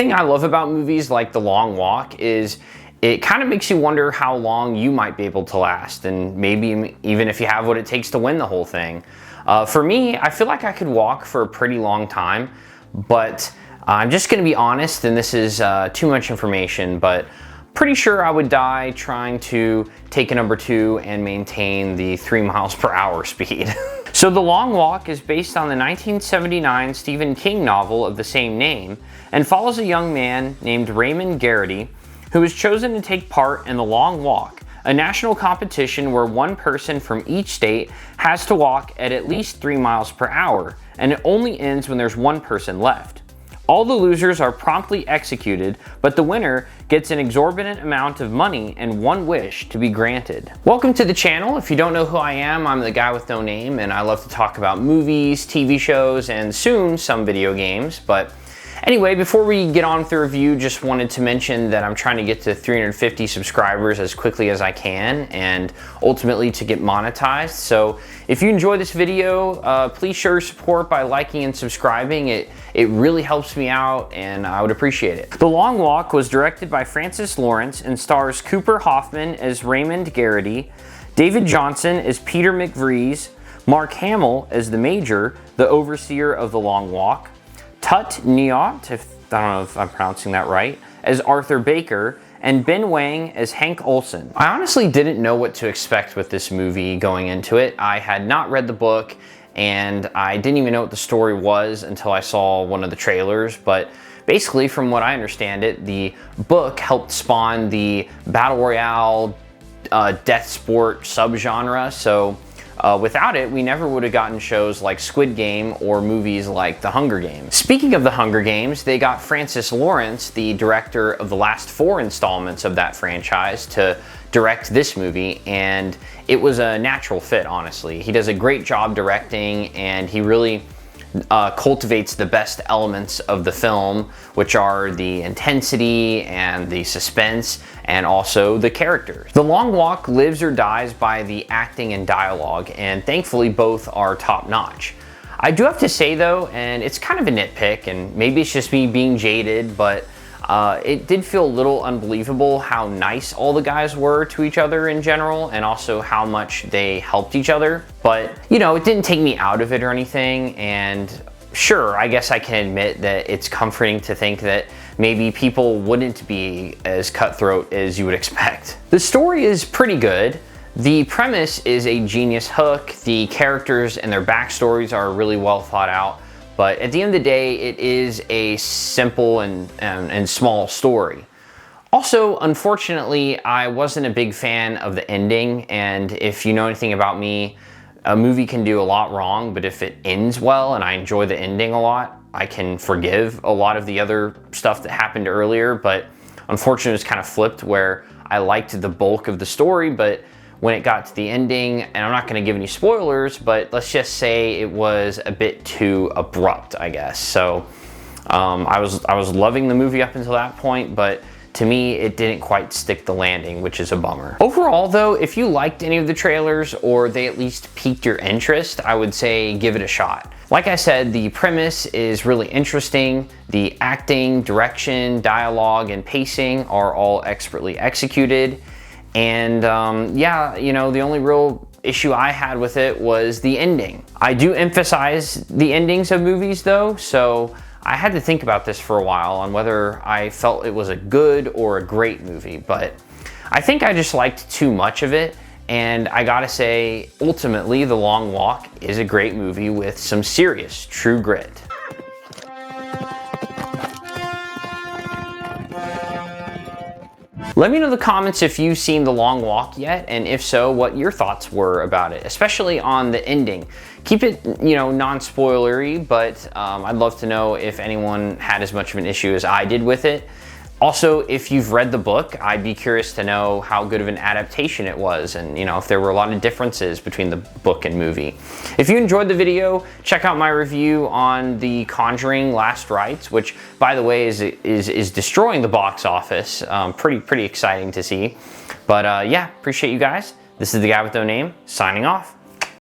thing I love about movies like The Long Walk is it kind of makes you wonder how long you might be able to last, and maybe even if you have what it takes to win the whole thing. For me, I feel like I could walk for a pretty long time, but I'm just going to be honest, and this is too much information, but pretty sure I would die trying to take a number 2 and maintain the 3 miles per hour speed. So The Long Walk is based on the 1979 Stephen King novel of the same name and follows a young man named Raymond Garrity who was chosen to take part in the Long Walk, a national competition where one person from each state has to walk at least 3 miles per hour, and it only ends when there's one person left. All the losers are promptly executed, but the winner gets an exorbitant amount of money and one wish to be granted. Welcome to the channel. If you don't know who I am, I'm the guy with no name, and I love to talk about movies, TV shows, and soon some video games. But anyway, before we get on with the review, just wanted to mention that I'm trying to get to 350 subscribers as quickly as I can and ultimately to get monetized. So if you enjoy this video, please show your support by liking and subscribing. It really helps me out and I would appreciate it. The Long Walk was directed by Francis Lawrence and stars Cooper Hoffman as Raymond Garrity, David Johnson as Peter McVries, Mark Hamill as the Major, the overseer of the Long Walk, Tut Nyott, I don't know if I'm pronouncing that right, as Arthur Baker, and Ben Wang as Hank Olson. I honestly didn't know what to expect with this movie going into it. I had not read the book, and I didn't even know what the story was until I saw one of the trailers, but basically, from what I understand it, the book helped spawn the Battle Royale death sport subgenre, so without it, we never would have gotten shows like Squid Game or movies like The Hunger Games. Speaking of The Hunger Games, they got Francis Lawrence, the director of the last 4 installments of that franchise, to direct this movie, and it was a natural fit, honestly. He does a great job directing, and he really cultivates the best elements of the film, which are the intensity and the suspense and also the characters. The Long Walk lives or dies by the acting and dialogue, and thankfully both are top-notch. I do have to say though, and it's kind of a nitpick, and maybe it's just me being jaded, but it did feel a little unbelievable how nice all the guys were to each other in general, and also how much they helped each other. But, you know, it didn't take me out of it or anything, and sure, I guess I can admit that it's comforting to think that maybe people wouldn't be as cutthroat as you would expect. The story is pretty good. The premise is a genius hook. The characters and their backstories are really well thought out. But at the end of the day, it is a simple and small story. Also, unfortunately, I wasn't a big fan of the ending, and if you know anything about me, a movie can do a lot wrong, but if it ends well and I enjoy the ending a lot, I can forgive a lot of the other stuff that happened earlier. But unfortunately, it was kind of flipped where I liked the bulk of the story, but when it got to the ending, and I'm not going to give any spoilers, but let's just say it was a bit too abrupt, I guess. So I was loving the movie up until that point, but to me, it didn't quite stick the landing, which is a bummer. Overall though, if you liked any of the trailers or they at least piqued your interest, I would say give it a shot. Like I said, the premise is really interesting. The acting, direction, dialogue, and pacing are all expertly executed. And yeah, you know, the only real issue I had with it was the ending. I do emphasize the endings of movies though, so I had to think about this for a while on whether I felt it was a good or a great movie, but I think I just liked too much of it, and I gotta say, ultimately, The Long Walk is a great movie with some serious true grit. Let me know in the comments if you've seen The Long Walk yet, and if so, what your thoughts were about it, especially on the ending. Keep it, you know, non-spoilery, but I'd love to know if anyone had as much of an issue as I did with it. Also, if you've read the book, I'd be curious to know how good of an adaptation it was, and you know, if there were a lot of differences between the book and movie. If you enjoyed the video, check out my review on The Conjuring: Last Rites, which, by the way, is destroying the box office. Pretty exciting to see. But yeah, appreciate you guys. This is the guy with no name, signing off.